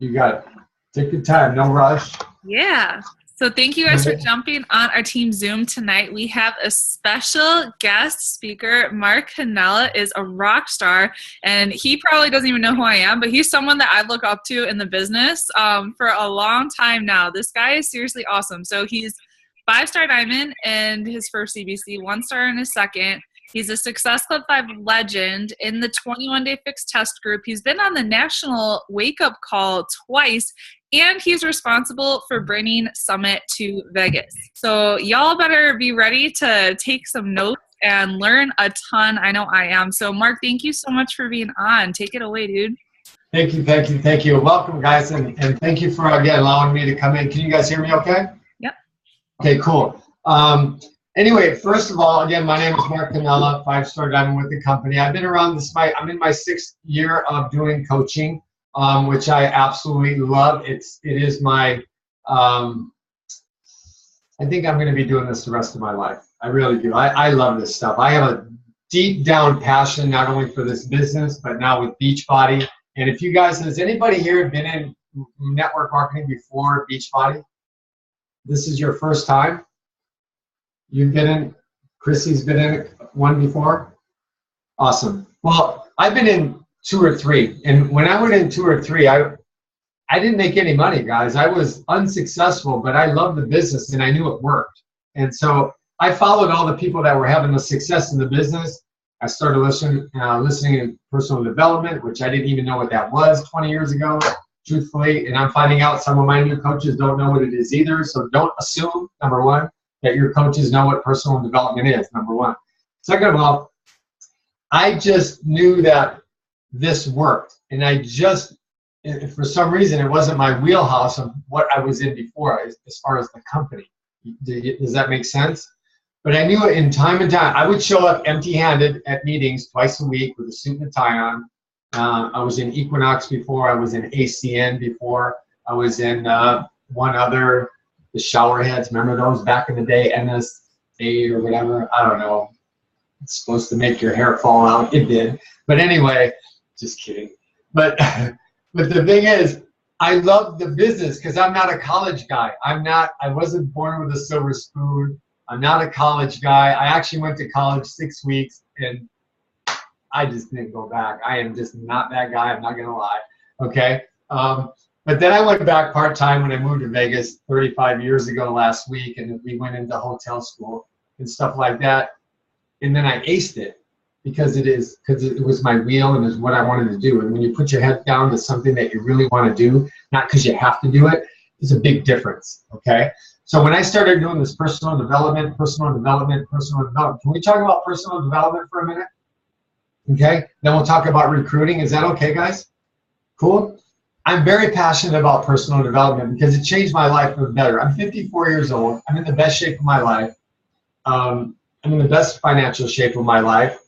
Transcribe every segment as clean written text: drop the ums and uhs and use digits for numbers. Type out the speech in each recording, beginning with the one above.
You got it. Take your time, no rush. Yeah. So thank you guys for jumping on our team Zoom tonight. We have a special guest speaker. Marc Cannella is a rock star, and he probably doesn't even know who I am, but he's someone that I look up to in the business for a long time now. This guy is seriously awesome. So he's 5-star diamond in his first CBC, 1-star in his second. He's a Success Club 5 legend in the 21-day fixed test group. He's been on the national wake-up call twice, and he's responsible for bringing Summit to Vegas. So y'all better be ready to take some notes and learn a ton. I know I am. So Marc, thank you so much for being on. Take it away, dude. Thank you, thank you, thank you. Welcome, guys, and thank you for, again, allowing me to come in. Can you guys hear me okay? Yep. Okay, cool. Anyway, first of all, again, my name is Marc Cannella, 5-star diamond with the company. I've been around this, I'm in my 6th year of doing coaching, which I absolutely love. It is my, I think I'm going to be doing this the rest of my life. I really do. I love this stuff. I have a deep down passion, not only for this business, but now with Beachbody. And if you guys, has anybody here been in network marketing before Beachbody? This is your first time? You've been in, Chrissy's been in one before? Awesome. Well, I've been in 2 or 3. And when I went in 2 or 3, I didn't make any money, guys. I was unsuccessful, but I loved the business and I knew it worked. And so I followed all the people that were having the success in the business. I started listening to personal development, which I didn't even know what that was 20 years ago, truthfully. And I'm finding out some of my new coaches don't know what it is either. So don't assume, number one, that your coaches know what personal development is, number one. Second of all, I just knew that this worked. And I just, for some reason, it wasn't my wheelhouse of what I was in before as far as the company. Does that make sense? But I knew it in time and time. I would show up empty-handed at meetings twice a week with a suit and a tie on. I was in Equinox before. I was in ACN before. I was in one other, the showerheads. Remember those back in the day, NSA or whatever? I don't know. It's supposed to make your hair fall out. It did. But anyway, just kidding. But the thing is, I love the business because I'm not a college guy. I wasn't born with a silver spoon. I'm not a college guy. I actually went to college 6 weeks and I just didn't go back. I am just not that guy. I'm not going to lie. Okay. But then I went back part-time when I moved to Vegas 35 years ago last week, and we went into hotel school and stuff like that. And then I aced it because it was my wheel and is what I wanted to do. And when you put your head down to something that you really want to do, not because you have to do it, is a big difference. Okay. So when I started doing this personal development, can we talk about personal development for a minute? Okay. Then we'll talk about recruiting. Is that okay, guys? Cool. I'm very passionate about personal development because it changed my life for the better. I'm 54 years old. I'm in the best shape of my life. I'm in the best financial shape of my life.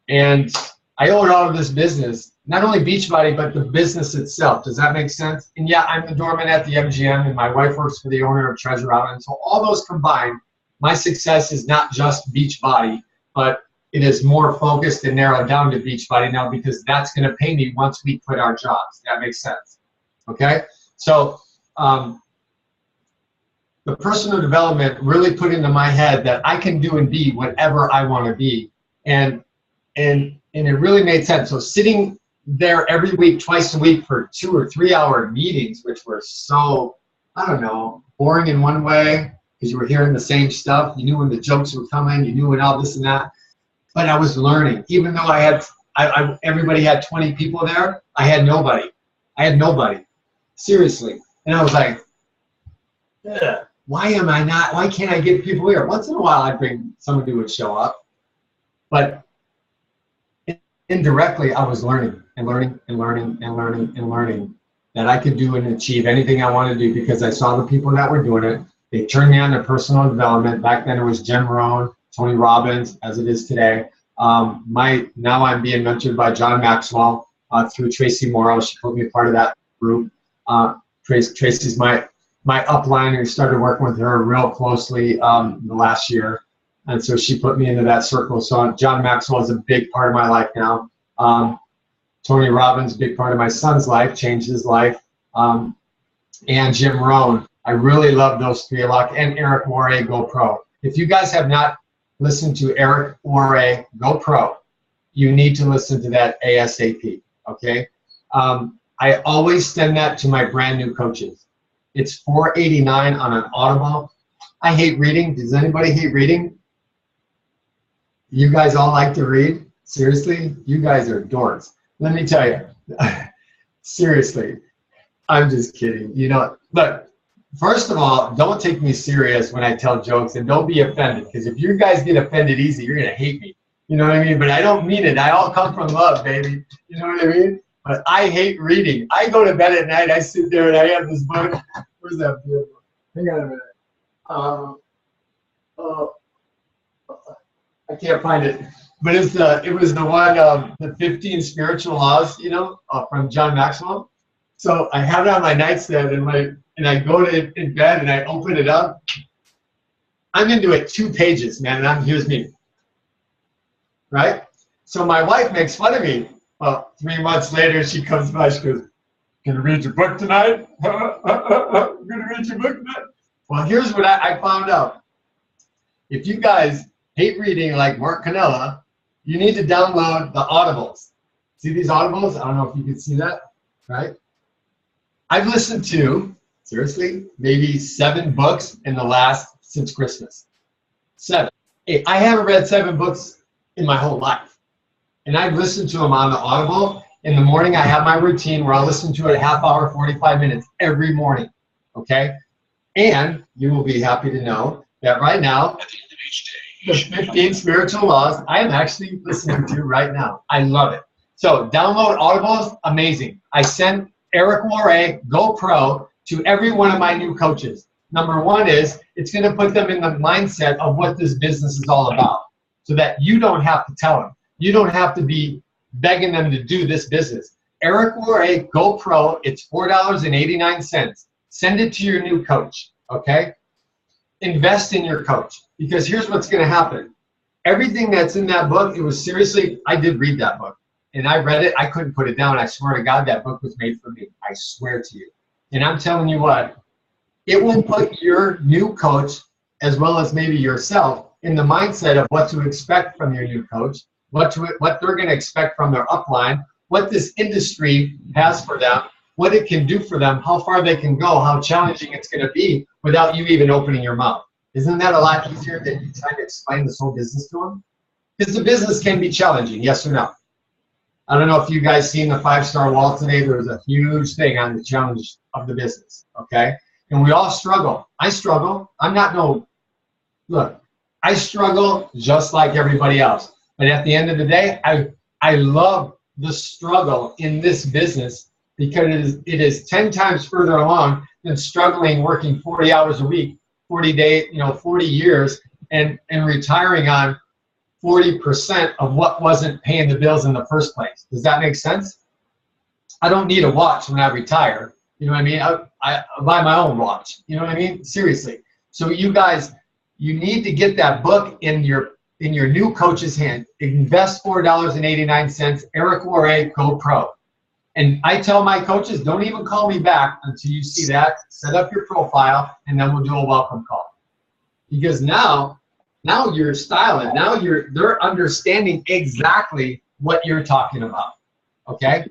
And I owe it all to this business, not only Beachbody, but the business itself. Does that make sense? And yeah, I'm the doorman at the MGM, and my wife works for the owner of Treasure Island. So all those combined, my success is not just Beachbody, but it is more focused and narrowed down to Beachbody now because that's going to pay me once we quit our jobs. That makes sense. Okay, so the personal development really put into my head that I can do and be whatever I want to be, and it really made sense. So sitting there every week, twice a week for 2 or 3 hour meetings, which were so, I don't know, boring in one way because you were hearing the same stuff. You knew when the jokes were coming. You knew when all this and that. But I was learning, even though everybody had 20 people there. I had nobody. Seriously. And I was like, why can't I get people here? Once in a while I'd bring somebody who would show up. But indirectly I was learning that I could do and achieve anything I wanted to do because I saw the people that were doing it. They turned me on to personal development. Back then it was Jen Rohn, Tony Robbins, as it is today. Now I'm being mentored by John Maxwell through Tracy Morrow. She put me a part of that group. Tracy's my upline, and we started working with her real closely the last year. And so she put me into that circle. So John Maxwell is a big part of my life now. Tony Robbins, big part of my son's life, changed his life. and Jim Rohn. I really love those three a lot. And Eric Worre, Go Pro. If you guys have not listened to Eric Worre, Go Pro, you need to listen to that ASAP, okay? I always send that to my brand new coaches. It's $4.89 on an Audible. I hate reading. Does anybody hate reading? You guys all like to read? Seriously? You guys are dorks. Let me tell you. Seriously. I'm just kidding. You know, look, first of all, don't take me serious when I tell jokes, and don't be offended, because if you guys get offended easy, you're going to hate me. You know what I mean? But I don't mean it. I all come from love, baby. You know what I mean? But I hate reading. I go to bed at night, I sit there and I have this book. Where's that book? Hang on a minute. I can't find it. But it was the one, the 15 Spiritual Laws, you know, from John Maxwell. So I have it on my nightstand, and I go to in bed and I open it up. I'm into it 2 pages, man, and here's me. Right? So my wife makes fun of me. Well, 3 months later, she comes by, she goes, "Can you read your book tonight? Gonna read your book tonight?" Well, here's what I found out. If you guys hate reading like Marc Cannella, you need to download the Audibles. See these Audibles? I don't know if you can see that, right? I've listened to, seriously, maybe 7 books since Christmas. 7. Hey, I haven't read 7 books in my whole life. And I've listened to them on the Audible. In the morning, I have my routine where I'll listen to it a half hour, 45 minutes every morning, okay? And you will be happy to know that right now, the 15 Spiritual Laws, I am actually listening to right now. I love it. So download Audibles, amazing. I send Eric Worre, Go Pro, to every one of my new coaches. Number 1 is, it's gonna put them in the mindset of what this business is all about, so that you don't have to tell them. You don't have to be begging them to do this business. Eric Worre, Go Pro, it's $4.89. Send it to your new coach, okay? Invest in your coach, because here's what's gonna happen. Everything that's in that book, it was seriously, I did read that book, and I read it, I couldn't put it down. I swear to God, that book was made for me. I swear to you. And I'm telling you what, it will put your new coach, as well as maybe yourself, in the mindset of what to expect from your new coach, what they're going to expect from their upline, what this industry has for them, what it can do for them, how far they can go, how challenging it's going to be without you even opening your mouth. Isn't that a lot easier than you trying to explain this whole business to them? Because the business can be challenging, yes or no? I don't know if you guys seen the 5-star wall today. There was a huge thing on the challenge of the business, okay? And we all struggle. I struggle. I'm not no, look, I struggle just like everybody else. But at the end of the day, I love the struggle in this business, because it is 10 times further along than struggling working 40 hours a week, 40 years, and retiring on 40% of what wasn't paying the bills in the first place. Does that make sense? I don't need a watch when I retire. You know what I mean? I buy my own watch. You know what I mean? Seriously. So you guys, you need to get that book in your new coach's hand. Invest $4.89, Eric Worre, Go Pro. And I tell my coaches, don't even call me back until you see that. Set up your profile, and then we'll do a welcome call. Because now you're styling. Now they're understanding exactly what you're talking about. Okay?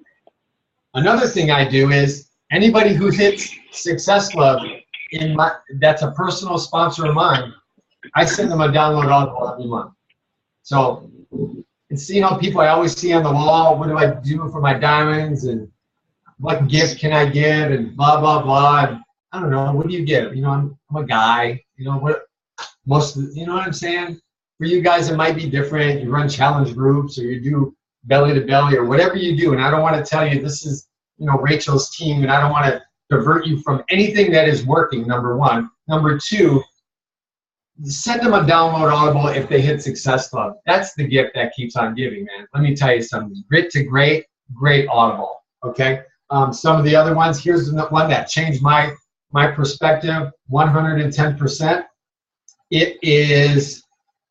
Another thing I do is, anybody who hits Success Club, that's a personal sponsor of mine, I send them a download Audible every month. So it's, you know, people I always see on the wall, what do I do for my diamonds, and what gift can I give, and blah, blah, blah. And I don't know, what do you give? You know, I'm a guy, you know, you know what I'm saying? For you guys, it might be different. You run challenge groups, or you do belly to belly, or whatever you do. And I don't want to tell you this is, you know, Rachel's team, and I don't want to divert you from anything that is working, number 1. Number 2, send them a download Audible if they hit Success Club. That's the gift that keeps on giving, man. Let me tell you something. Grit to Great, great Audible, okay? Some of the other ones, here's the one that changed my perspective 110%. It is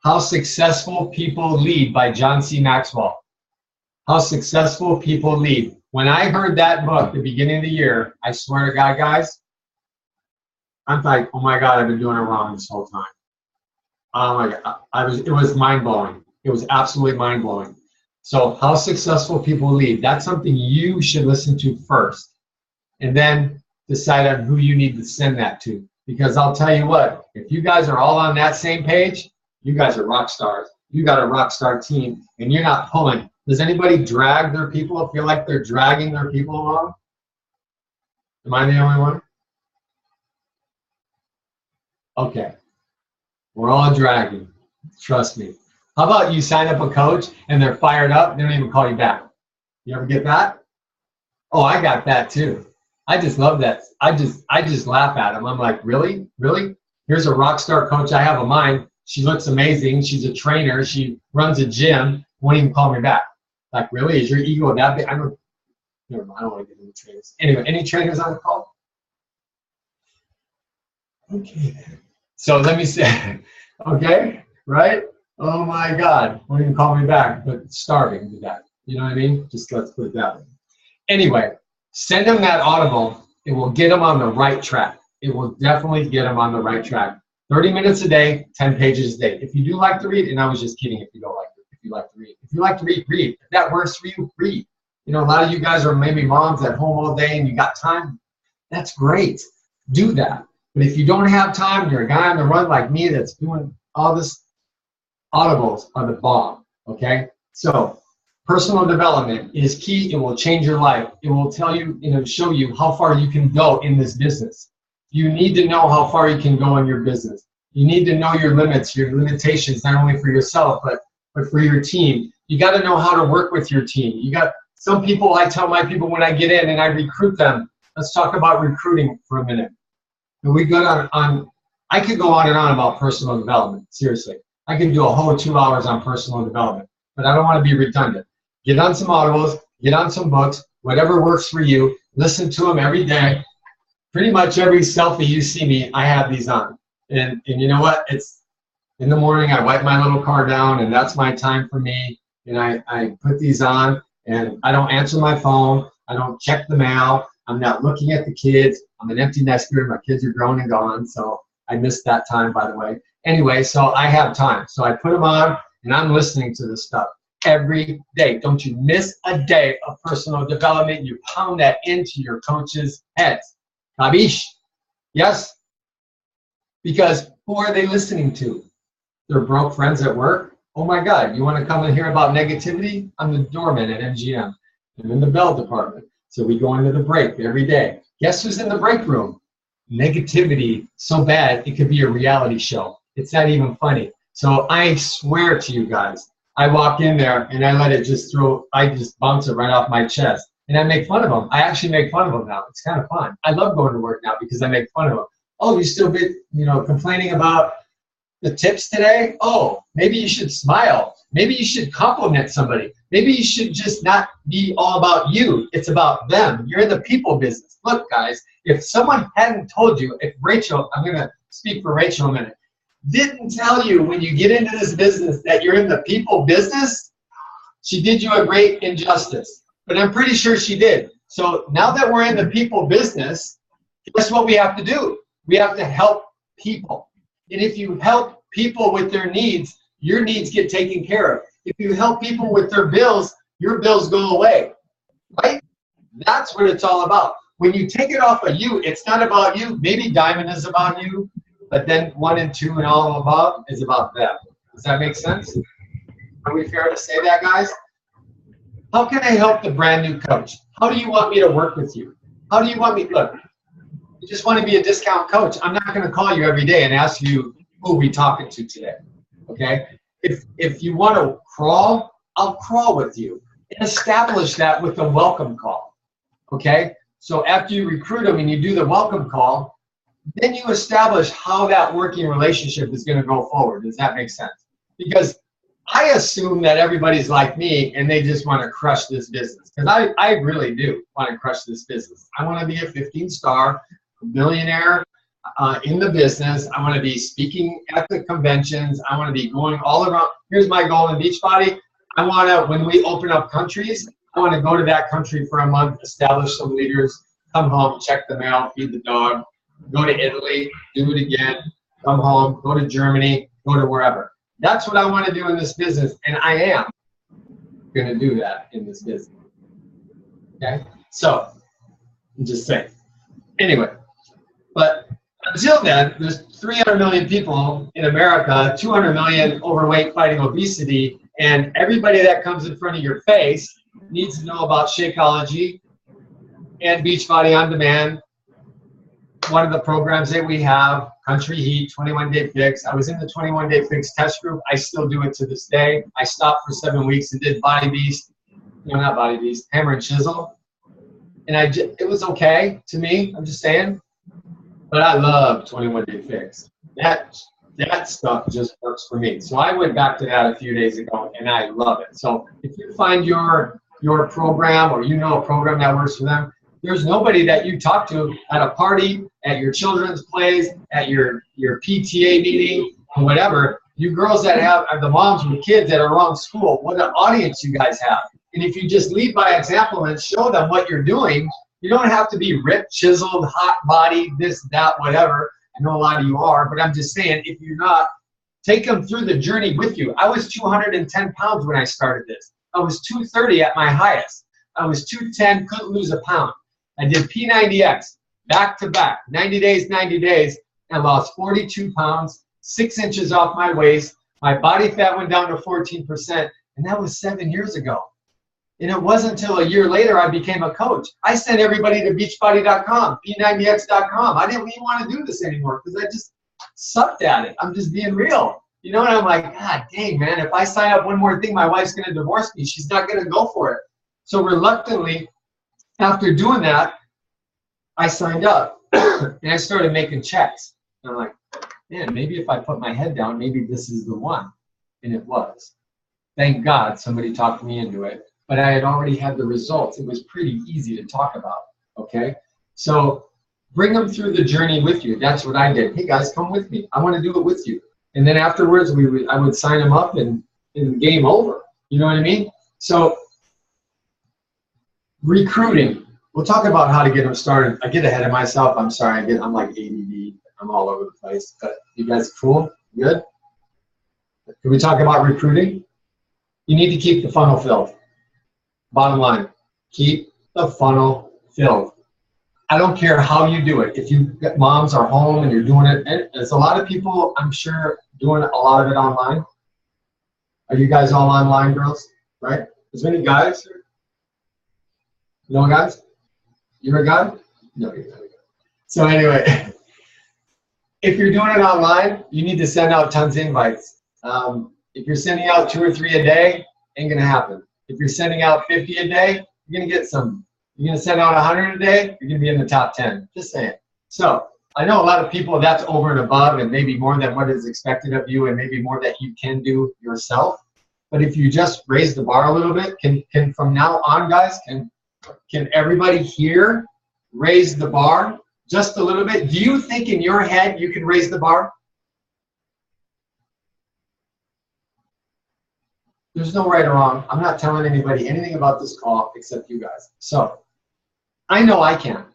How Successful People Lead by John C. Maxwell. How Successful People Lead. When I heard that book at the beginning of the year, I swear to God, guys, I'm like, oh my God, I've been doing it wrong this whole time. Oh my God, it was mind-blowing. It was absolutely mind-blowing. So how successful people lead, that's something you should listen to first. And then decide on who you need to send that to. Because I'll tell you what, if you guys are all on that same page, you guys are rock stars. You got a rock star team, and you're not pulling. Does anybody drag their people, feel like they're dragging their people along? Am I the only one? Okay. We're all dragging. Trust me. How about you sign up a coach, and they're fired up, they don't even call you back? You ever get that? Oh, I got that too. I just love that. I just laugh at them. I'm like, really? Really? Here's a rock star coach I have of mine. She looks amazing. She's a trainer. She runs a gym. Won't even call me back. Like, really? Is your ego that big? I don't want to get into trainers. Anyway, any trainers on the call? Okay. So let me say, okay, right? Oh my God. Won't even call me back, but starving to death. You know what I mean? Just let's put it that way. Anyway, send them that Audible. It will get them on the right track. It will definitely get them on the right track. 30 minutes a day, 10 pages a day. If you do like to read, and I was just kidding if you don't like to, if you like to read. If you like to read, read. If that works for you, read. You know, a lot of you guys are maybe moms at home all day and you got time. That's great. Do that. But if you don't have time, you're a guy on the run like me that's doing all this, Audibles are the bomb, okay? So personal development is key. It will change your life. It will tell you, show you how far you can go in this business. You need to know how far you can go in your business. You need to know your limits, your limitations, not only for yourself, but for your team. You got to know how to work with your team. You got some people, I tell my people when I get in and I recruit them, let's talk about recruiting for a minute. And we go on I could go on and on about personal development, seriously. I could do a whole 2 hours on personal development, but I don't want to be redundant. Get on some audibles, get on some books, whatever works for you. Listen to them every day. Pretty much every selfie you see me, I have these on. And you know what? It's in the morning, I wipe my little car down, and that's my time for me. And I put these on, and I don't answer my phone. I don't check the mail. I'm not looking at the kids. I'm an empty nester. My kids are grown and gone, so I missed that time, by the way. Anyway, so I have time. So I put them on, and I'm listening to this stuff every day. Don't you miss a day of personal development. You pound that into your coaches' heads. Kabish? Yes? Because who are they listening to? Their broke friends at work? Oh my God, you want to come and hear about negativity? I'm the doorman at MGM. I'm in the bell department. So we go into the break every day. Guess who's in the break room? Negativity so bad it could be a reality show. It's not even funny. So I swear to you guys, I walk in there and I let it I just bounce it right off my chest. And I make fun of them. I actually make fun of them now. It's kind of fun. I love going to work now because I make fun of them. Oh, you still be, complaining about the tips today? Oh, maybe you should smile. Maybe you should compliment somebody. Maybe you should just not be all about you. It's about them. You're in the people business. Look, guys, if someone hadn't told you, if Rachel, I'm going to speak for Rachel a minute, didn't tell you when you get into this business that you're in the people business, she did you a great injustice. But I'm pretty sure she did. So now that we're in the people business, guess what we have to do? We have to help people. And if you help people with their needs, your needs get taken care of. If you help people with their bills, your bills go away. Right? That's what it's all about. When you take it off of you, it's not about you. Maybe Diamond is about you, but then 1 and 2 and all above is about them. Does that make sense? Are we fair to say that, guys? How can I help the brand new coach? How do you want me to work with you? How do you want me, look, you just want to be a discount coach. I'm not going to call you every day and ask you who we talking to today, okay? If you want to crawl, I'll crawl with you. And establish that with a welcome call, okay? So after you recruit them and you do the welcome call, then you establish how that working relationship is going to go forward. Does that make sense? Because I assume that everybody's like me and they just want to crush this business. Because I really do want to crush this business. I want to be a 15-star millionaire in the business. I want to be speaking at the conventions. I want to be going all around. Here's my goal in Beachbody. I want to, when we open up countries, I want to go to that country for a month, establish some leaders, come home, check the mail, feed the dog, go to Italy, do it again, come home, go to Germany, go to wherever. That's what I want to do in this business, and I am going to do that in this business. Okay? So, I'm just saying. Anyway, but until then, there's 300 million people in America, 200 million overweight fighting obesity, and everybody that comes in front of your face needs to know about Shakeology and Beachbody On Demand. One of the programs that we have, Country Heat, 21-Day Fix. I was in the 21-Day Fix test group. I still do it to this day. I stopped for 7 weeks and did Body Beast. No, not Body Beast, Hammer and Chisel. And it was okay to me, I'm just saying. But I love 21-Day Fix. That stuff just works for me. So I went back to that a few days ago, and I love it. So if you find your program, or you know a program that works for them, there's nobody that you talk to at a party, at your children's plays, at your PTA meeting, or whatever. You girls that are the moms with kids that are around school, what an audience you guys have. And if you just lead by example and show them what you're doing, you don't have to be ripped, chiseled, hot body, this, that, whatever. I know a lot of you are, but I'm just saying, if you're not, take them through the journey with you. I was 210 pounds when I started this. I was 230 at my highest. I was 210, couldn't lose a pound. I did P90X, back to back, 90 days, and lost 42 pounds, 6 inches off my waist. My body fat went down to 14%, and that was 7 years ago. And it wasn't until a year later I became a coach. I sent everybody to beachbody.com, p90x.com. I didn't even want to do this anymore because I just sucked at it. I'm just being real. You know, and I'm like, God dang, man, if I sign up one more thing, my wife's going to divorce me. She's not going to go for it. So reluctantly, after doing that, I signed up and I started making checks. And I'm like, man, maybe if I put my head down, maybe this is the one. And it was. Thank God somebody talked me into it. But I had already had the results. It was pretty easy to talk about, okay? So bring them through the journey with you. That's what I did. Hey, guys, come with me. I want to do it with you. And then afterwards, I would sign them up and game over. You know what I mean? So recruiting. We'll talk about how to get them started. I get ahead of myself. I'm sorry. I'm like ADD. I'm all over the place. But you guys cool? Good? Can we talk about recruiting? You need to keep the funnel filled. Bottom line, keep the funnel filled. I don't care how you do it. If you moms are home and you're doing it, and there's a lot of people, I'm sure, doing a lot of it online. Are you guys all online, girls? Right? Is there any guys here? No guys? You're a guy? No, you're not a guy. So anyway, if you're doing it online, you need to send out tons of invites. If you're sending out 2 or 3 a day, ain't gonna happen. If you're sending out 50 a day, you're gonna get some. You're gonna send out 100 a day, you're gonna be in the top 10. Just saying. So I know a lot of people that's over and above, and maybe more than what is expected of you, and maybe more that you can do yourself. But if you just raise the bar a little bit, can from now on, guys, can everybody here raise the bar just a little bit? Do you think in your head you can raise the bar? There's no right or wrong. I'm not telling anybody anything about this call except you guys. So I know I can.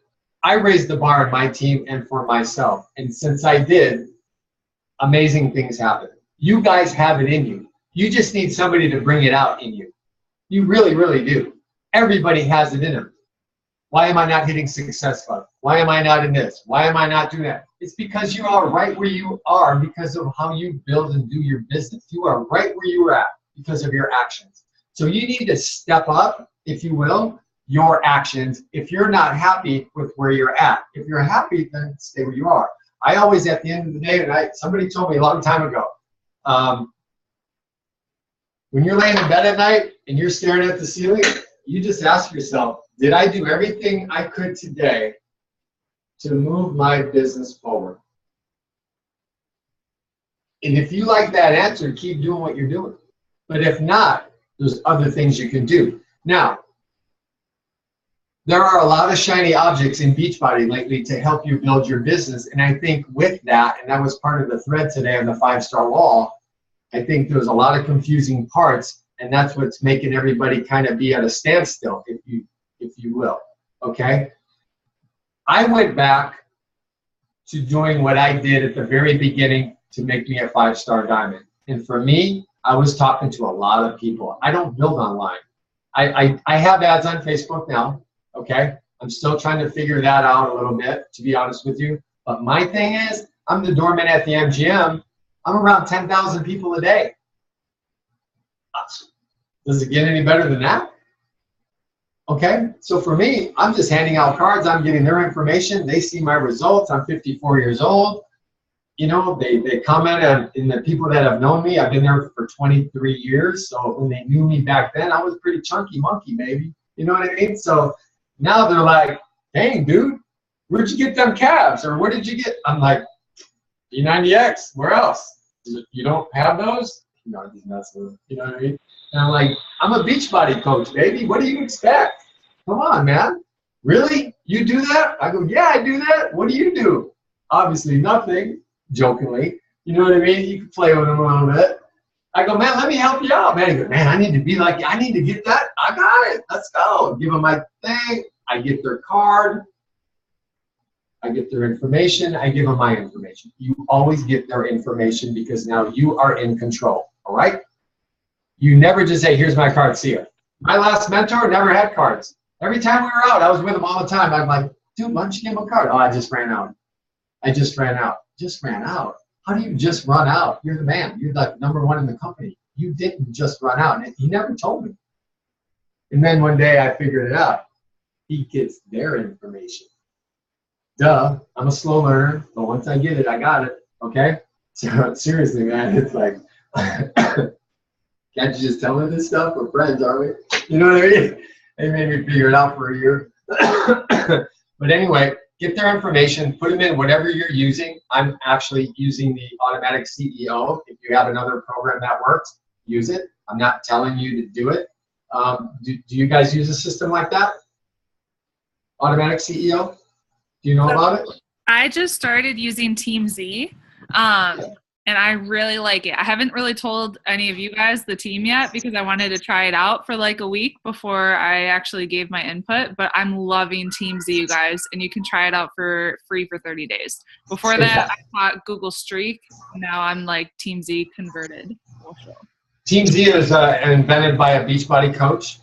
I raised the bar in my team and for myself. And since I did, amazing things happen. You guys have it in you. You just need somebody to bring it out in you. You really, really do. Everybody has it in them. Why am I not hitting Success Club? Why am I not in this? Why am I not doing that? It's because you are right where you are because of how you build and do your business. You are right where you are at because of your actions. So you need to step up, if you will, your actions if you're not happy with where you're at. If you're happy, then stay where you are. I always, at the end of the day, and somebody told me a long time ago, when you're laying in bed at night and you're staring at the ceiling, you just ask yourself, did I do everything I could today to move my business forward? And if you like that answer, keep doing what you're doing. But if not, there's other things you can do. Now, there are a lot of shiny objects in Beachbody lately to help you build your business. And I think with that, and that was part of the thread today on the 5-star wall, I think there's a lot of confusing parts. And that's what's making everybody kind of be at a standstill, if you will, okay? I went back to doing what I did at the very beginning to make me a 5-star diamond. And for me, I was talking to a lot of people. I don't build online. I have ads on Facebook now, okay? I'm still trying to figure that out a little bit, to be honest with you. But my thing is, I'm the doorman at the MGM. I'm around 10,000 people a day. Does it get any better than that? Okay, so for me, I'm just handing out cards. I'm getting their information. They see my results. I'm 54 years old. You know, they comment on, and the people that have known me, I've been there for 23 years. So when they knew me back then, I was pretty chunky monkey, baby. You know what I mean? So now they're like, dang, dude, where'd you get them calves? Or where did you get? I'm like, B90X, where else? You don't have those? No, I'm just messing with them. You know what I mean? And I'm like, I'm a Beachbody coach, baby. What do you expect? Come on, man. Really? You do that? I go, yeah, I do that. What do you do? Obviously nothing, jokingly. You know what I mean? You can play with them a little bit. I go, man, let me help you out, man. He goes, man, I need to be like you. I need to get that. I got it. Let's go. Give them my thing. I get their card. I get their information. I give them my information. You always get their information because now you are in control, all right? You never just say, here's my card, see ya. My last mentor never had cards. Every time we were out, I was with him all the time. I'm like, dude, why don't you give him a card? Oh, I just ran out. I just ran out. Just ran out? How do you just run out? You're the man. You're like #1 in the company. You didn't just run out. And he never told me. And then one day I figured it out. He gets their information. Duh, I'm a slow learner, but once I get it, I got it, okay? So seriously, man, it's like, can't you just tell me this stuff? We're friends, aren't we? You know what I mean? They made me figure it out for a year. But anyway, get their information, put them in whatever you're using. I'm actually using the Automatic CEO. If you have another program that works, use it. I'm not telling you to do it. Do you guys use a system like that? Automatic CEO? Do you know about it? I just started using Team Z, and I really like it. I haven't really told any of you guys the team yet because I wanted to try it out for like a week before I actually gave my input, but I'm loving Team Z, you guys, and you can try it out for free for 30 days. Before that, I taught Google Streak. Now I'm like Team Z converted. Team Z is invented by a Beachbody coach.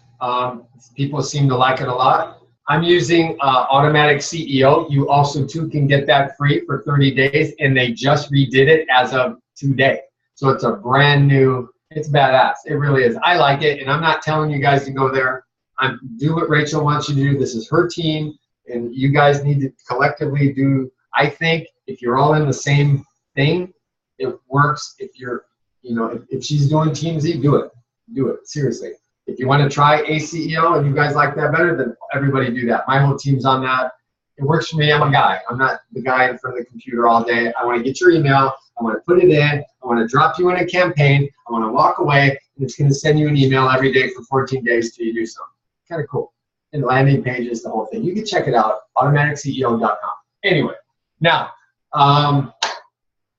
People seem to like it a lot. I'm using Automatic CEO. You also, too, can get that free for 30 days, and they just redid it as of today. So it's a brand new, it's badass. It really is. I like it, and I'm not telling you guys to go there. Do what Rachel wants you to do. This is her team, and you guys need to collectively do, I think, if you're all in the same thing, it works. If you're, you know, if she's doing Team Z, do it. Do it, seriously. If you want to try ACEO and you guys like that better, then everybody do that. My whole team's on that. It works for me. I'm a guy. I'm not the guy in front of the computer all day. I want to get your email. I want to put it in. I want to drop you in a campaign. I want to walk away, and it's going to send you an email every day for 14 days till you do something. Kind of cool. And landing pages, the whole thing. You can check it out, automaticCEO.com. Anyway, now,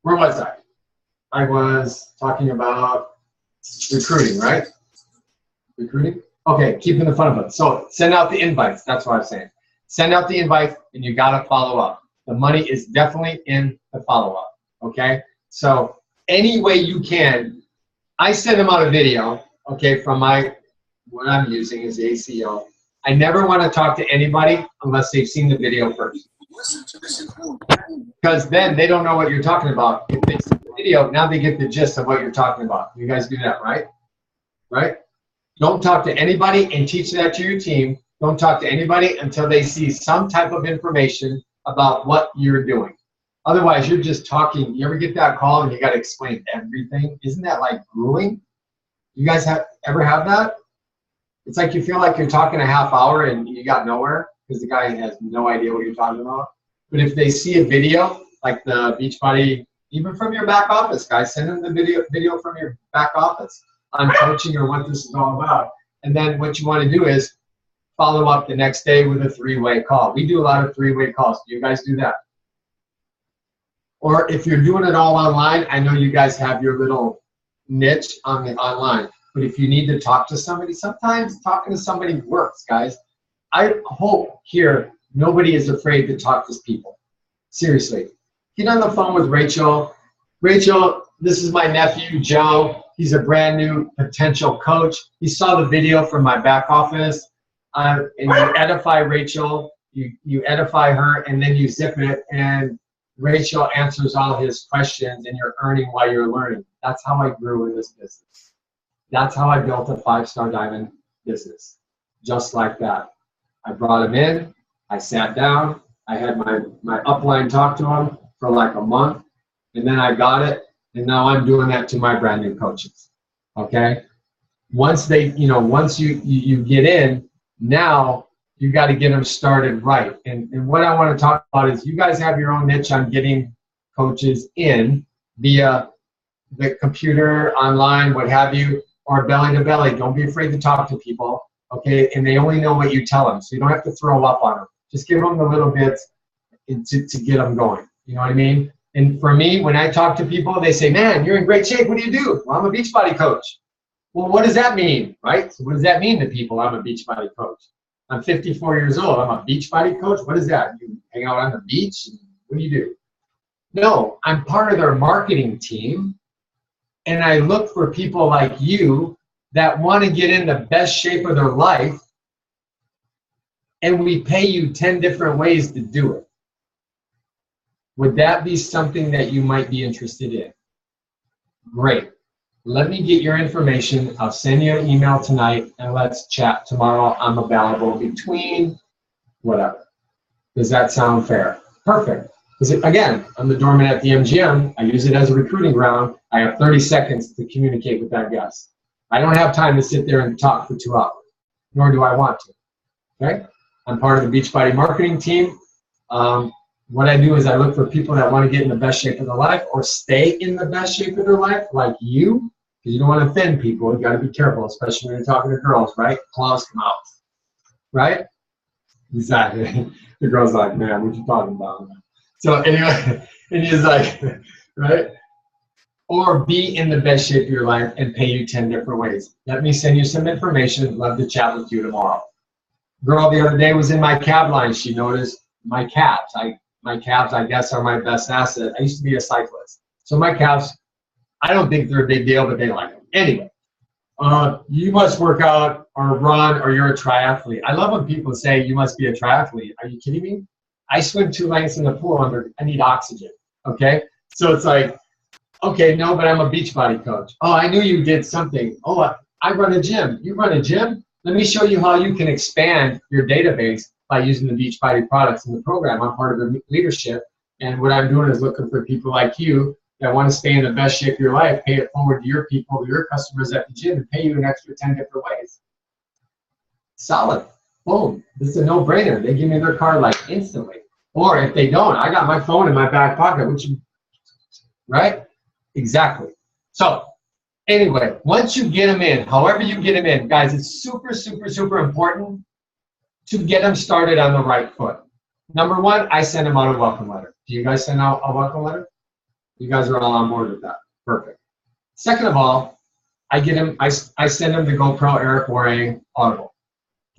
where was I? I was talking about recruiting, right? Recruiting? Okay, keeping the fun of it. So send out the invites. That's what I'm saying. Send out the invites, and you got to follow up. The money is definitely in the follow-up, okay? So any way you can, I send them out a video, okay, from what I'm using is ACO. I never want to talk to anybody unless they've seen the video first. Because then they don't know what you're talking about. If they see the video, now they get the gist of what you're talking about. You guys do that, right? Right? Don't talk to anybody and teach that to your team. Don't talk to anybody until they see some type of information about what you're doing. Otherwise, you're just talking. You ever get that call and you got to explain everything? Isn't that like grueling? You guys ever have that? It's like you feel like you're talking a half hour and you got nowhere because the guy has no idea what you're talking about. But if they see a video, like the Beachbody, even from your back office, guys, send them the video from your back office on coaching or what this is all about. And then what you want to do is follow up the next day with a 3-way call. We do a lot of 3-way calls. Do you guys do that? Or if you're doing it all online, I know you guys have your little niche on the online. But if you need to talk to somebody, sometimes talking to somebody works, guys. I hope here nobody is afraid to talk to people. Seriously. Get on the phone with Rachel. Rachel, this is my nephew, Joe. He's a brand new potential coach. He saw the video from my back office. And you edify Rachel, you edify her, and then you zip it, and Rachel answers all his questions, and you're earning while you're learning. That's how I grew in this business. That's how I built a 5-star diamond business. Just like that. I brought him in. I sat down. I had my upline talk to him for like a month, and then I got it, and now I'm doing that to my brand new coaches. Okay? Once they, once you get in, now you got to get them started right. And what I want to talk about is you guys have your own niche on getting coaches in via the computer, online, what have you, or belly to belly. Don't be afraid to talk to people, okay? And they only know what you tell them, so you don't have to throw up on them. Just give them the little bits to get them going. You know what I mean? And for me, when I talk to people, they say, man, you're in great shape. What do you do? Well, I'm a Beachbody coach. Well, what does that mean, right? So what does that mean to people? I'm a Beachbody coach. I'm 54 years old. I'm a Beachbody coach. What is that? You hang out on the beach? What do you do? No, I'm part of their marketing team, and I look for people like you that want to get in the best shape of their life, and we pay you 10 different ways to do it. Would that be something that you might be interested in? Great. Let me get your information. I'll send you an email tonight, and let's chat tomorrow. I'm available between whatever. Does that sound fair? Perfect. Because again, I'm the doorman at the MGM. I use it as a recruiting ground. I have 30 seconds to communicate with that guest. I don't have time to sit there and talk for 2 hours, nor do I want to. Okay? I'm part of the Beachbody marketing team. What I do is I look for people that want to get in the best shape of their life or stay in the best shape of their life, like you. Because you don't want to offend people. You got to be careful, especially when you're talking to girls, right? Claws come out, right? Exactly. The girl's like, man, what you talking about? So anyway, and he's like, right? Or be in the best shape of your life and pay you 10 different ways. Let me send you some information. Love to chat with you tomorrow. Girl the other day was in my cab line. She noticed my calves. My calves, I guess, are my best asset. I used to be a cyclist. So my calves, I don't think they're a big deal, but they like them. Anyway, you must work out or run or you're a triathlete. I love when people say you must be a triathlete. Are you kidding me? I swim 2 lengths in the pool I need oxygen, okay? So it's like, okay, no, but I'm a Beachbody coach. Oh, I knew you did something. Oh, I run a gym. You run a gym? Let me show you how you can expand your database by using the Beachbody products in the program. I'm part of the leadership, and what I'm doing is looking for people like you that want to stay in the best shape of your life, pay it forward to your people, to your customers at the gym, and pay you an extra 10 different ways. Solid. Boom. This is a no-brainer. They give me their card like instantly. Or if they don't, I got my phone in my back pocket, right? Exactly. So anyway, once you get them in, however you get them in, guys, it's super, super, super important to get them started on the right foot. Number one, I send them out a welcome letter. Do you guys send out a welcome letter? You guys are all on board with that. Perfect. Second of all, I send them the GoPro Eric Waring Audible.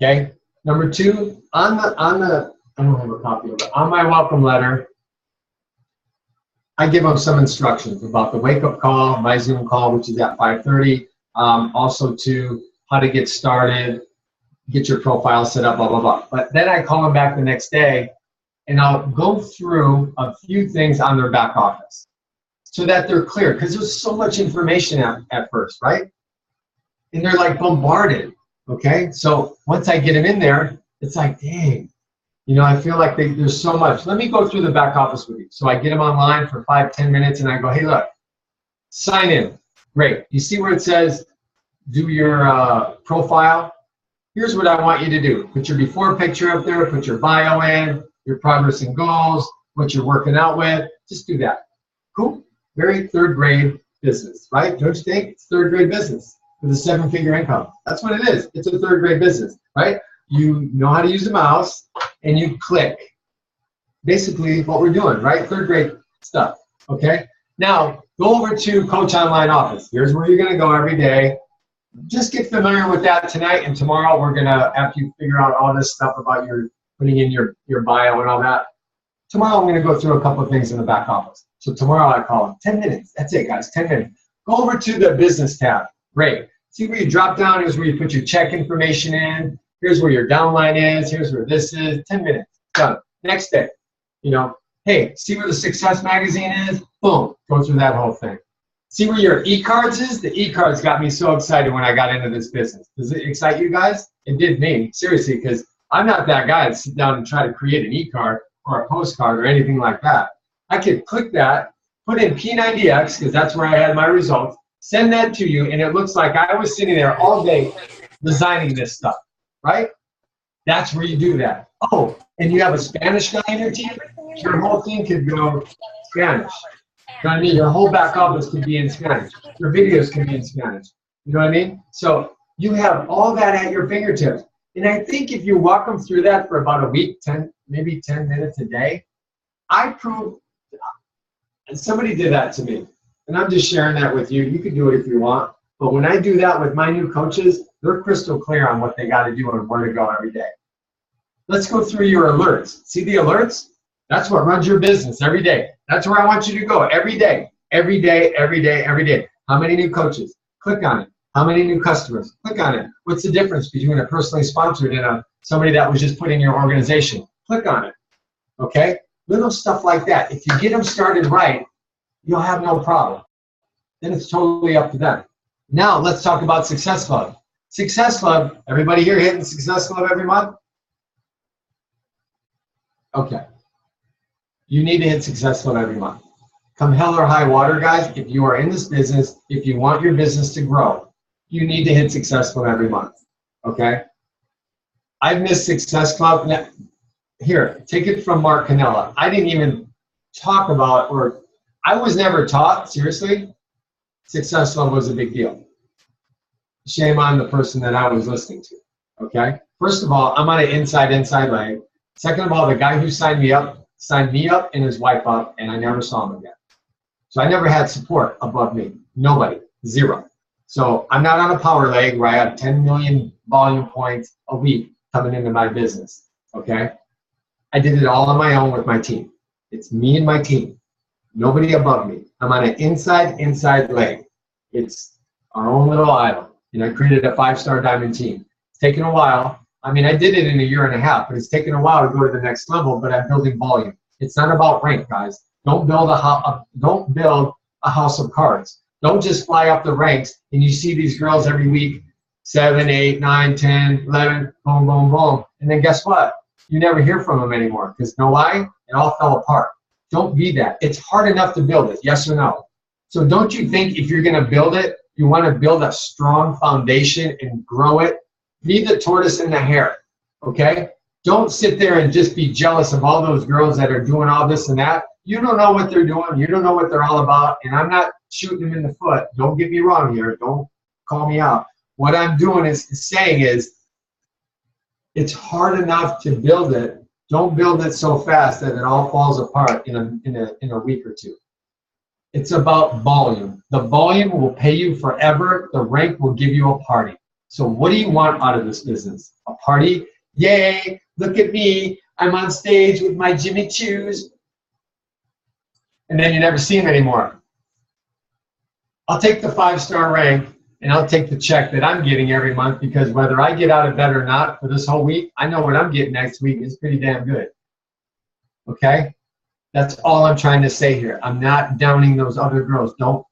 Okay? Number two, on the I don't have a copy of it. On my welcome letter, I give them some instructions about the wake-up call, my Zoom call, which is at 5:30. Also to how to get started, get your profile set up, blah, blah, blah. But then I call them back the next day, and I'll go through a few things on their back office so that they're clear, because there's so much information at first, right? And they're like bombarded, okay? So once I get them in there, it's like, dang, I feel like there's so much. Let me go through the back office with you. So I get them online for 5-10 minutes, and I go, hey, look, sign in. Great. You see where it says do your profile? Here's what I want you to do. Put your before picture up there, put your bio in, your progress and goals, what you're working out with. Just do that. Cool. Very third grade business, right? Don't you think? It's third grade business with a 7-figure income. That's what it is. It's a third grade business, right? You know how to use a mouse and you click. Basically what we're doing, right? Third grade stuff, okay? Now, go over to Coach Online Office. Here's where you're going to go every day. just get familiar with that tonight, and tomorrow we're gonna, after you figure out all this stuff about your putting in your bio and all that, tomorrow I'm gonna go through a couple of things in the back office. So tomorrow I call them 10 minutes. That's it, guys, 10 minutes. Go over to the business tab. Great. See where you drop down. Here's where you put your check information in. Here's where your downline is. Here's where this is. 10 minutes. Done. Next day. You know, hey, see where the Success magazine is? Boom. Go through that whole thing. See where your e-cards is? The e-cards got me so excited when I got into this business. Does it excite you guys? It did me, seriously, because I'm not that guy to sit down and try to create an e-card or a postcard or anything like that. I could click that, put in P90X, because that's where I had my results, send that to you, and it looks like I was sitting there all day designing this stuff, right? That's where you do that. Oh, and you have a Spanish guy in your team? Your whole team could go Spanish. You know what I mean? Your whole back office could be in Spanish. Your videos can be in Spanish. You know what I mean? So you have all that at your fingertips. And I think if you walk them through that for about a week, maybe 10 minutes a day, I prove, and somebody did that to me. And I'm just sharing that with you. You can do it if you want. But when I do that with my new coaches, they're crystal clear on what they got to do and where to go every day. Let's go through your alerts. See the alerts? That's what runs your business every day. That's where I want you to go every day, every day, every day, every day. How many new coaches? Click on it. How many new customers? Click on it. What's the difference between a personally sponsored and somebody that was just put in your organization? Click on it. Okay? Little stuff like that. If you get them started right, you'll have no problem. Then it's totally up to them. Now let's talk about Success Club. Success Club, everybody here hitting Success Club every month? Okay. You need to hit Success Club every month. Come hell or high water, guys, if you are in this business, if you want your business to grow, you need to hit Success Club every month, okay? I've missed Success Club. Here, take it from Marc Cannella. I didn't even talk about, or I was never taught, seriously, Success Club was a big deal. Shame on the person that I was listening to, okay? First of all, I'm on an inside leg. Second of all, the guy who signed me up and his wife up, and I never saw him again. So I never had support above me. Nobody. Zero. So I'm not on a power leg where I have 10 million volume points a week coming into my business, okay? I did it all on my own with my team. It's me and my team. Nobody above me. I'm on an inside leg. It's our own little island. And I created a 5-star diamond team. It's taken a while. I mean, I did it in a year and a half, but it's taken a while to go to the next level, but I'm building volume. It's not about rank, guys. Don't build a house of cards. Don't just fly up the ranks and you see these girls every week, 7, 8, 9, 10, 11, boom, boom, boom. And then guess what? You never hear from them anymore because know why? It all fell apart. Don't be that. It's hard enough to build it, yes or no? So don't you think if you're going to build it, you want to build a strong foundation and grow it? Be the tortoise and the hare, okay? Don't sit there and just be jealous of all those girls that are doing all this and that. You don't know what they're doing. You don't know what they're all about. And I'm not shooting them in the foot. Don't get me wrong here. Don't call me out. What I'm doing is saying is it's hard enough to build it. Don't build it so fast that it all falls apart in a week or two. It's about volume. The volume will pay you forever. The rank will give you a party. So what do you want out of this business? A party? Yay, look at me. I'm on stage with my Jimmy Choos. And then you never see him anymore. I'll take the 5-star rank and I'll take the check that I'm getting every month because whether I get out of bed or not for this whole week, I know what I'm getting next week is pretty damn good. Okay? That's all I'm trying to say here. I'm not downing those other girls. Don't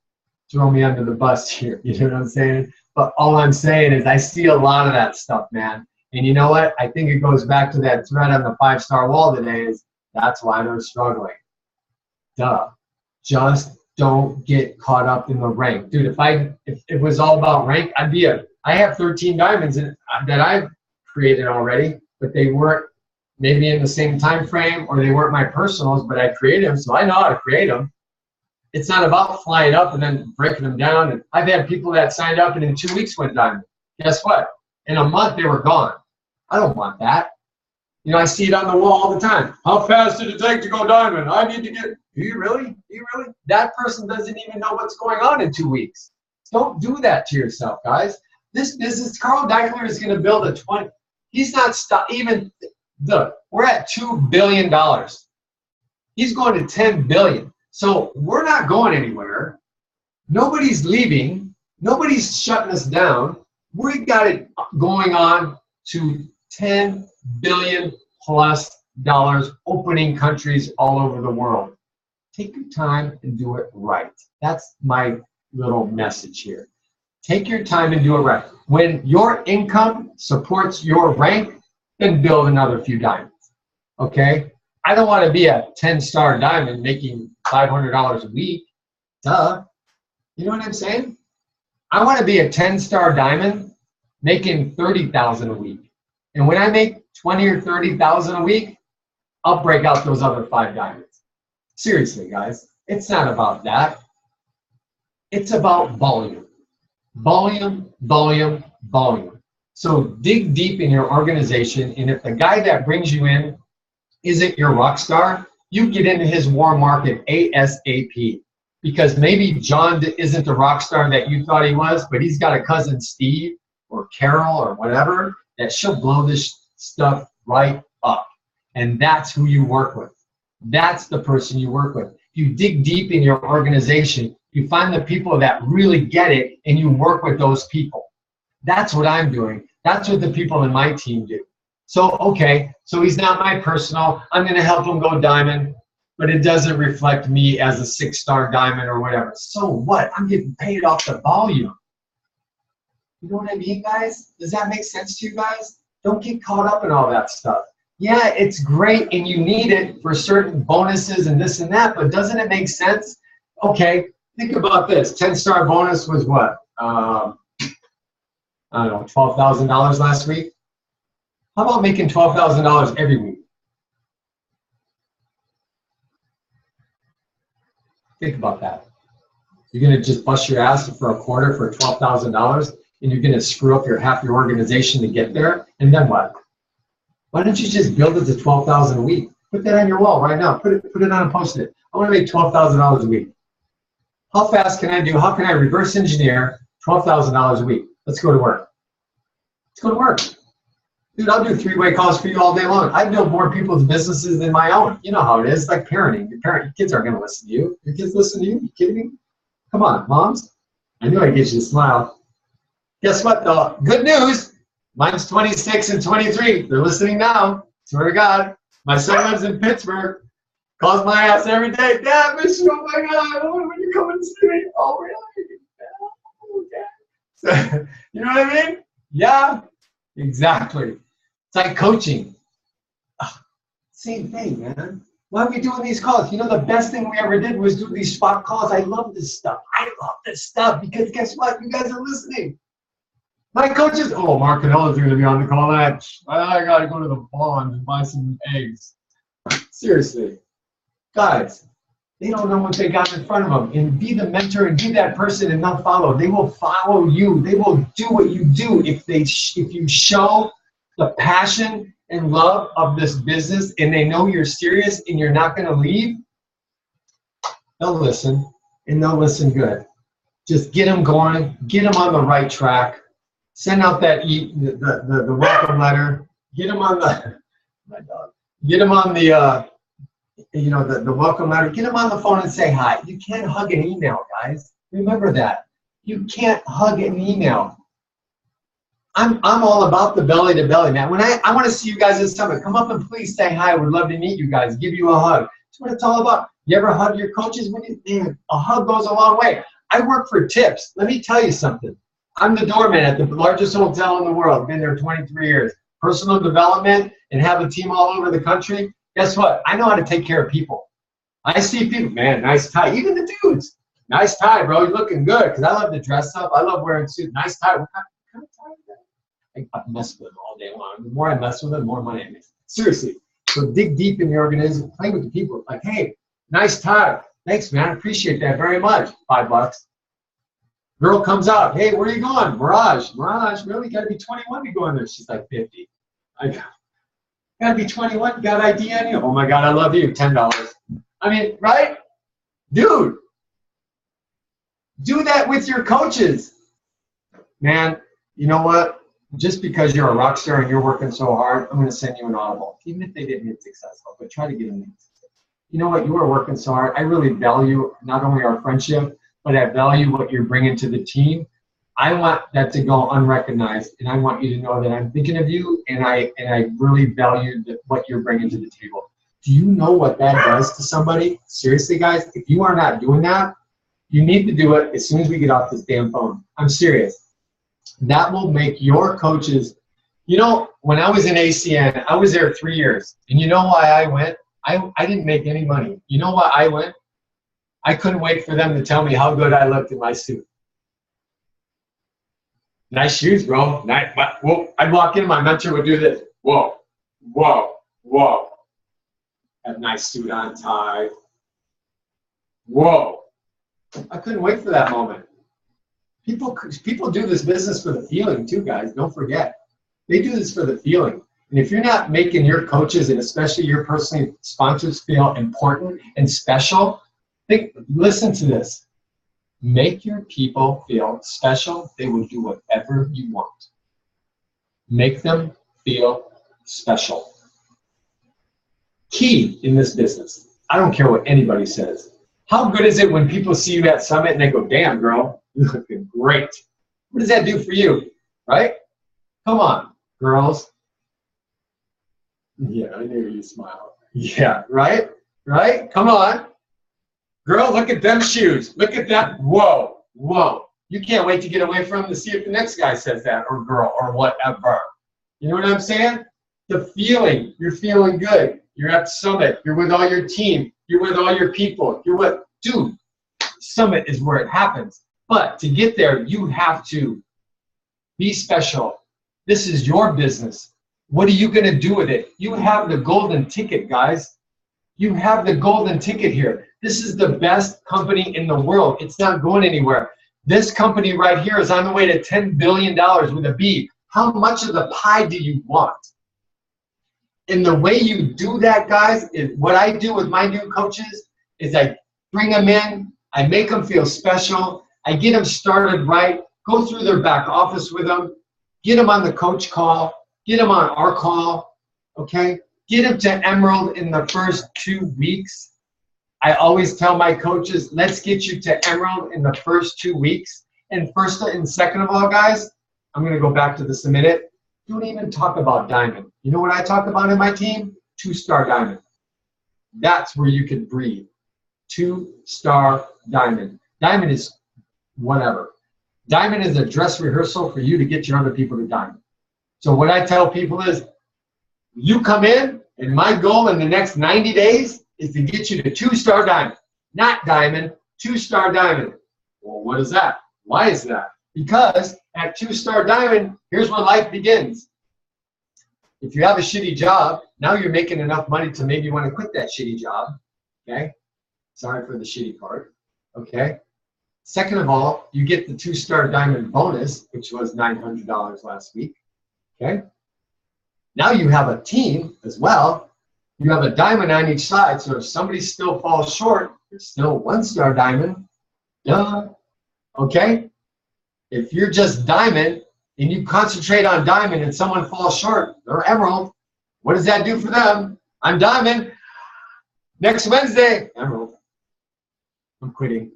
throw me under the bus here. You know what I'm saying? But all I'm saying is I see a lot of that stuff, man. And you know what? I think it goes back to that thread on the 5-star wall today is that's why they're struggling. Duh. Just don't get caught up in the rank. Dude, if it was all about rank, I have 13 diamonds that I've created already, but they weren't maybe in the same time frame or they weren't my personals, but I created them, so I know how to create them. It's not about flying up and then breaking them down. And I've had people that signed up and in 2 weeks went diamond. Guess what? In a month, they were gone. I don't want that. You know, I see it on the wall all the time. How fast did it take to go diamond? I need to get, do you really? Do you really? That person doesn't even know what's going on in 2 weeks. Don't do that to yourself, guys. This business, Carl Deichler is going to build a 20. He's not even, look, we're at $2 billion. He's going to 10 billion. So we're not going anywhere. Nobody's leaving. Nobody's shutting us down. We got it going on to 10 billion plus dollars, opening countries all over the world. Take your time and do it right. That's my little message here. Take your time and do it right. When your income supports your rank, then build another few diamonds. Okay? I don't want to be a 10-star diamond making $500 a week. Duh. You know what I'm saying? I want to be a 10-star diamond making $30,000 a week. And when I make $20,000 or $30,000 a week, I'll break out those other 5 diamonds. Seriously, guys. It's not about that. It's about volume. Volume, volume, volume. So dig deep in your organization, and if the guy that brings you in isn't your rock star, you get into his warm market ASAP. Because maybe John isn't the rock star that you thought he was, but he's got a cousin Steve or Carol or whatever that she'll blow this stuff right up. And that's who you work with. That's the person you work with. You dig deep in your organization, you find the people that really get it, and you work with those people. That's what I'm doing. That's what the people in my team do. So, okay, so he's not my personal. I'm going to help him go diamond, but it doesn't reflect me as a 6-star diamond or whatever. So what? I'm getting paid off the volume. You know what I mean, guys? Does that make sense to you guys? Don't get caught up in all that stuff. Yeah, it's great and you need it for certain bonuses and this and that, but doesn't it make sense? Okay, think about this. 10-star bonus was what? I don't know, $12,000 last week? How about making $12,000 every week? Think about that. You're going to just bust your ass for a quarter for $12,000 and you're going to screw up half your organization to get there, and then what? Why don't you just build it to $12,000 a week? Put that on your wall right now. Put it on a Post-it. I want to make $12,000 a week. How fast can I do? How can I reverse engineer $12,000 a week? Let's go to work. Let's go to work. Dude, I'll do 3-way calls for you all day long. I build more people's businesses than my own. You know how it is. It's like parenting. Your kids aren't going to listen to you. Your kids listen to you? You kidding me? Come on, moms. I knew I'd get you to smile. Guess what, though? Good news. Mine's 26 and 23. They're listening now. Swear to God. My son lives in Pittsburgh. Calls my ass every day. Dad, I miss you. Oh, my God. When you come and see me. Oh, really? Yeah. So, you know what I mean? Yeah. Exactly. It's like coaching. Same thing, man. Why are we doing these calls? You know, the best thing we ever did was do these spot calls. I love this stuff. I love this stuff because guess what? You guys are listening. My coaches, oh, Marc Cannella's going to be on the call. I got to go to the pond and buy some eggs. Seriously. Guys, they don't know what they got in front of them. And be the mentor and be that person and not follow. They will follow you. They will do what you do. If you show the passion and love of this business and they know you're serious and you're not going to leave, they'll listen, and they'll listen good. Just get them going. Get them on the right track. Send out that the welcome letter. Get them on the my dog. Get them on the the welcome letter. Get them on the phone and say hi. You can't hug an email, guys. Remember that. You can't hug an email. I'm all about the belly to belly, man. When I want to see you guys at Summit, come up and please say hi. I would love to meet you guys. Give you a hug. That's what it's all about. You ever hug your coaches? Man, a hug goes a long way. I work for tips. Let me tell you something. I'm the doorman at the largest hotel in the world. Been there 23 years. Personal development and have a team all over the country. Guess what? I know how to take care of people. I see people, man, nice tie. Even the dudes. Nice tie, bro. You're looking good. Because I love to dress up. I love wearing suits. Nice tie. What kind of tie is that? I mess with them all day long. The more I mess with them, the more money I make. Seriously. So dig deep in your organization. Play with the people. Like, hey, nice tie. Thanks, man. I appreciate that very much. $5. Girl comes out. Hey, where are you going? Mirage. Mirage, really? Got to be 21 to go in there. She's like 50. I got to be 21. Got ID on you? Oh, my God, I love you. $10. I mean, right? Dude, do that with your coaches. Man, you know what? Just because you're a rock star and you're working so hard, I'm going to send you an audible, even if they didn't get successful, but try to get them. You know what? You are working so hard. I really value not only our friendship, but I value what you're bringing to the team. I want that to go unrecognized, and I want you to know that I'm thinking of you, and I really value what you're bringing to the table. Do you know what that does to somebody? Seriously, guys, if you are not doing that, you need to do it as soon as we get off this damn phone. I'm serious. That will make your coaches, you know, when I was in ACN, I was there 3 years. And you know why I went? I didn't make any money. You know why I went? I couldn't wait for them to tell me how good I looked in my suit. Nice shoes, bro. Nice. Whoa. I'd walk in, my mentor would do this. Whoa, whoa, whoa. Have nice suit on, tie. Whoa. I couldn't wait for that moment. People do this business for the feeling too, guys. Don't forget. They do this for the feeling. And if you're not making your coaches and especially your personal sponsors feel important and special, listen to this. Make your people feel special. They will do whatever you want. Make them feel special. Key in this business. I don't care what anybody says. How good is it when people see you at Summit and they go, damn, girl, you're looking great. What does that do for you, right? Come on, girls. Yeah, I knew you smiled. Yeah, right? Right? Come on. Girl, look at them shoes. Look at that. Whoa, whoa. You can't wait to get away from them to see if the next guy says that, or girl, or whatever. You know what I'm saying? The feeling. You're feeling good. You're at Summit. You're with all your team. You're with all your people. You're with, dude, Summit is where it happens. But to get there, you have to be special. This is your business. What are you going to do with it? You have the golden ticket, guys. You have the golden ticket here. This is the best company in the world. It's not going anywhere. This company right here is on the way to $10 billion with a B. How much of the pie do you want? And the way you do that, guys, is what I do with my new coaches is I bring them in, I make them feel special, I get them started right, go through their back office with them, get them on the coach call, get them on our call, okay? Get them to Emerald in the first 2 weeks. I always tell my coaches, let's get you to Emerald in the first 2 weeks. And first and second of all, guys, I'm going to go back to this a minute. Don't even talk about Diamond. You know what I talk about in my team? 2-star Diamond. That's where you can breathe. 2-star Diamond. Diamond is whatever. Diamond is a dress rehearsal for you to get your other people to Diamond. So what I tell people is, you come in, and my goal in the next 90 days is to get you to 2-star Diamond. Not Diamond, 2-star Diamond. Well, what is that? Why is that? Because at 2-star Diamond, here's where life begins. If you have a shitty job, now you're making enough money to maybe want to quit that shitty job. Okay? Sorry for the shitty part. Okay? Second of all, you get the 2-star Diamond bonus, which was $900 last week. Okay? Now you have a team as well. You have a diamond on each side, so if somebody still falls short, it's still 1-star Diamond. Duh. Okay? If you're just Diamond and you concentrate on Diamond and someone falls short, they're Emerald. What does that do for them? I'm Diamond. Next Wednesday, Emerald. I'm quitting.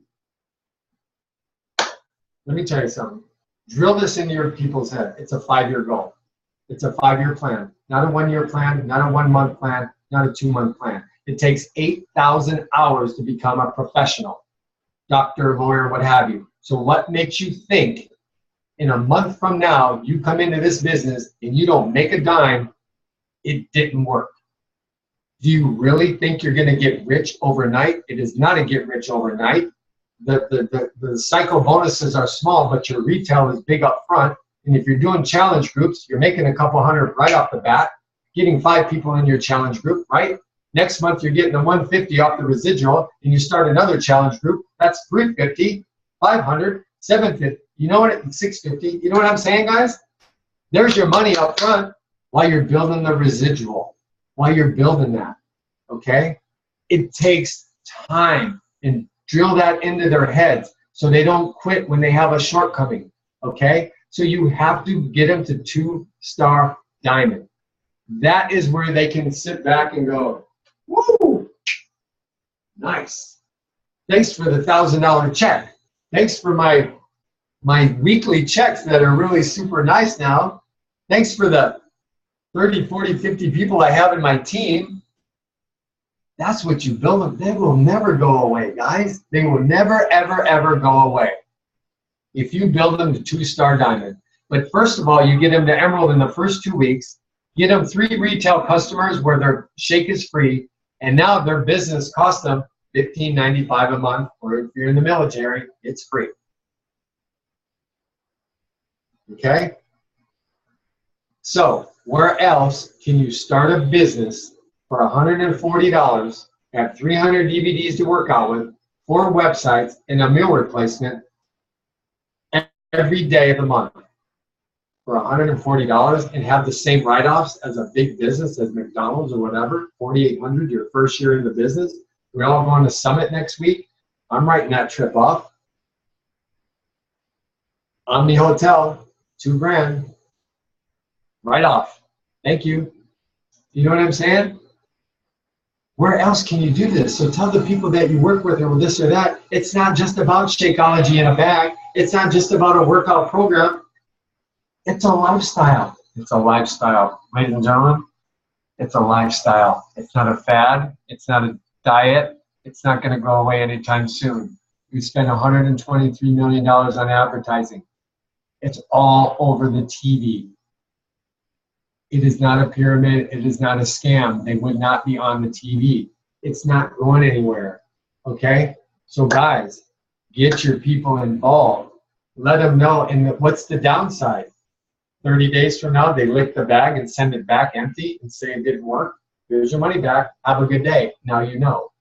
Let me tell you something. Drill this into your people's head. It's a 5-year goal. It's a 5-year plan. Not a 1-year plan, not a 1-month plan, not a 2-month plan. It takes 8,000 hours to become a professional. Doctor, lawyer, what have you. So what makes you think in a month from now, you come into this business and you don't make a dime, it didn't work? Do you really think you're going to get rich overnight? It is not a get rich overnight. The cycle bonuses are small, but your retail is big up front. And if you're doing challenge groups, you're making a couple hundred right off the bat, getting 5 people in your challenge group, right? Next month, you're getting the 150 off the residual, and you start another challenge group. That's 350, 500, 750. You know what? 650. You know what I'm saying, guys? There's your money up front while you're building the residual, while you're building that, okay? It takes time, and drill that into their heads so they don't quit when they have a shortcoming, okay? So you have to get them to 2-star diamond. That is where they can sit back and go, woo, nice. Thanks for the $1,000 check. Thanks for my weekly checks that are really super nice now. Thanks for the 30, 40, 50 people I have in my team. That's what you build them. They will never go away, guys. They will never, ever, ever go away if you build them to 2-star diamond. But first of all, you get them to emerald in the first 2 weeks. Get them 3 retail customers where their shake is free, and now their business costs them $15.95 a month, or if you're in the military, it's free. Okay? So where else can you start a business for $140, have 300 DVDs to work out with, 4 websites, and a meal replacement every day of the month for $140 and have the same write-offs as a big business as McDonald's or whatever, $4,800 your first year in the business? We're all going to Summit next week. I'm writing that trip off. Omni Hotel, $2,000. Write off. Thank you. You know what I'm saying? Where else can you do this? So tell the people that you work with or this or that, it's not just about Shakeology in a bag. It's not just about a workout program. It's a lifestyle. It's a lifestyle. Ladies and gentlemen, it's a lifestyle. It's not a fad. It's not a diet. It's not going to go away anytime soon. We spend $123 million on advertising. It's all over the TV. It is not a pyramid. It is not a scam. They would not be on the TV. It's not going anywhere. Okay? So guys, get your people involved. Let them know. And what's the downside? 30 days from now, they lick the bag and send it back empty and say it didn't work. Here's your money back. Have a good day. Now you know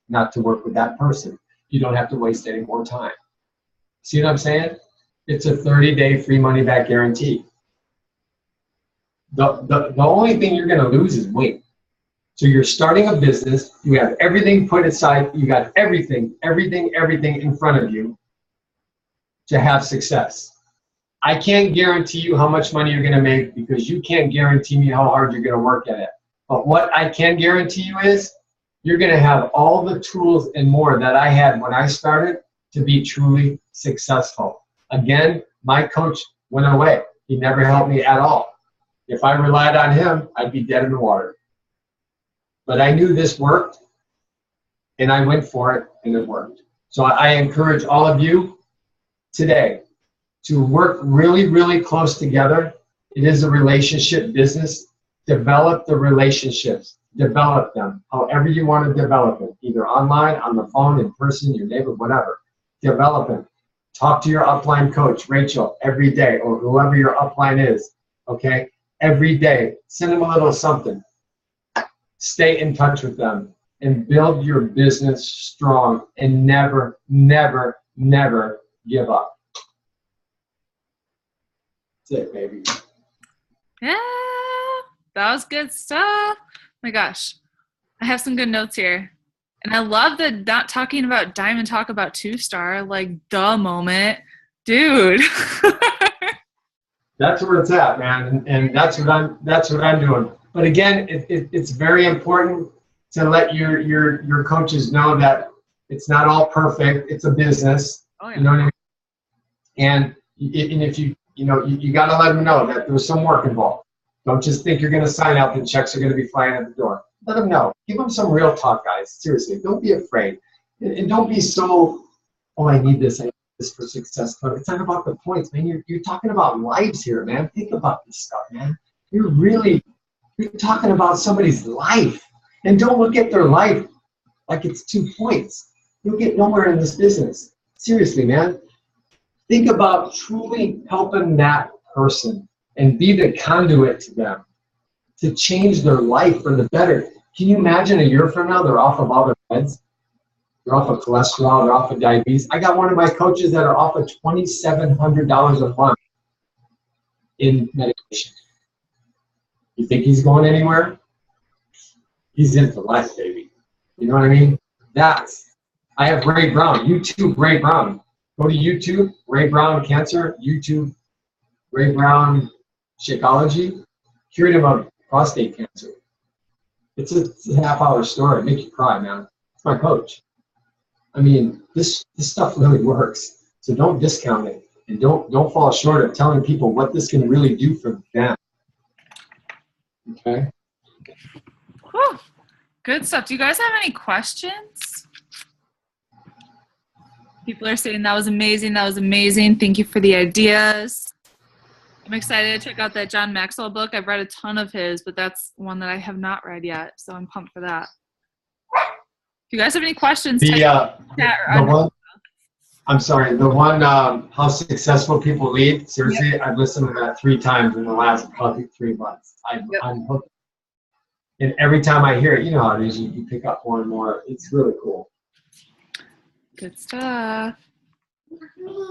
not to work with that person. You don't have to waste any more time. See what I'm saying? It's a 30-day free money back guarantee. The only thing you're going to lose is weight. So you're starting a business. You have everything put aside. You got everything in front of you to have success. I can't guarantee you how much money you're going to make because you can't guarantee me how hard you're going to work at it. But what I can guarantee you is you're going to have all the tools and more that I had when I started to be truly successful. Again, my coach went away. He never helped me at all. If I relied on him, I'd be dead in the water. But I knew this worked, and I went for it, and it worked. So I encourage all of you today to work really, really close together. It is a relationship business. Develop the relationships. Develop them however you want to develop it, either online, on the phone, in person, your neighbor, whatever. Develop it. Talk to your upline coach, Rachel, every day, or whoever your upline is, okay? Every day. Send them a little something. Stay in touch with them and build your business strong and never, never, never give up. That's it, baby. Yeah, that was good stuff. Oh my gosh. I have some good notes here. And I love the not talking about diamond, talk about 2-star, like the moment. Dude. That's where it's at, man. And that's what I'm doing. But again, it's very important to let your coaches know that it's not all perfect. It's a business. Oh, yeah. You know what I mean? And if you got to let them know that there's some work involved. Don't just think you're going to sign up and checks are going to be flying at the door. Let them know. Give them some real talk, guys. Seriously, don't be afraid. And don't be so, oh, I need this for success. But it's not about the points, man. You're talking about lives here, man. Think about this stuff, man. You're talking about somebody's life. And don't look at their life like it's 2 points. You'll get nowhere in this business. Seriously, man. Think about truly helping that person and be the conduit to them to change their life for the better. Can you imagine a year from now they're off of all their meds? They're off of cholesterol, they're off of diabetes. I got one of my coaches that are off of $2,700 a month in medication. You think he's going anywhere? He's into life, baby. You know what I mean? I have Ray Brown, YouTube Ray Brown. Go to YouTube, Ray Brown Cancer, YouTube, Ray Brown Shakeology cured him of prostate cancer. It's a half-hour story. Make you cry, man. It's my coach. I mean, this stuff really works. So don't discount it, and don't fall short of telling people what this can really do for them. Okay. Whew. Good stuff. Do you guys have any questions? People are saying that was amazing. That was amazing. Thank you for the ideas. I'm excited to check out that John Maxwell book. I've read a ton of his, but that's one that I have not read yet. So I'm pumped for that. If you guys have any questions, I'm sorry, the one, how successful people lead. Seriously, yep. I've listened to that 3 times in the last probably 3 months. I'm hooked. And every time I hear it, you know how it is, you pick up more and more. It's really cool. Good stuff.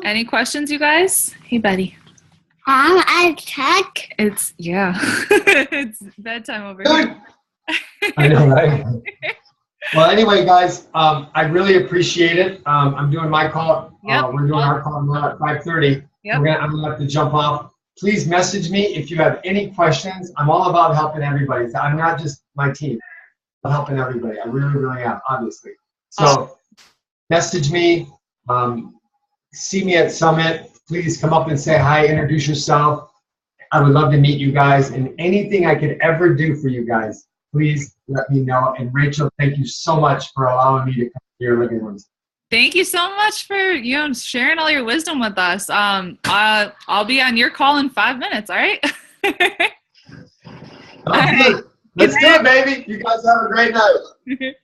Any questions, you guys? Hey, buddy. I check. It's it's bedtime over here. I know, right? Well, anyway, guys, I really appreciate it. I'm doing my call. Yep. We're doing our call now at 5:30. Yep. I'm gonna have to jump off. Please message me if you have any questions. I'm all about helping everybody. I'm not just my team. I'm helping everybody. I really, really am, obviously. So message me. See me at Summit. Please come up and say hi, introduce yourself. I would love to meet you guys, and anything I could ever do for you guys, please let me know. And Rachel, thank you so much for allowing me to come to your living rooms. Thank you so much for sharing all your wisdom with us. I'll be on your call in 5 minutes. All right. Let's do it, baby. You guys have a great night.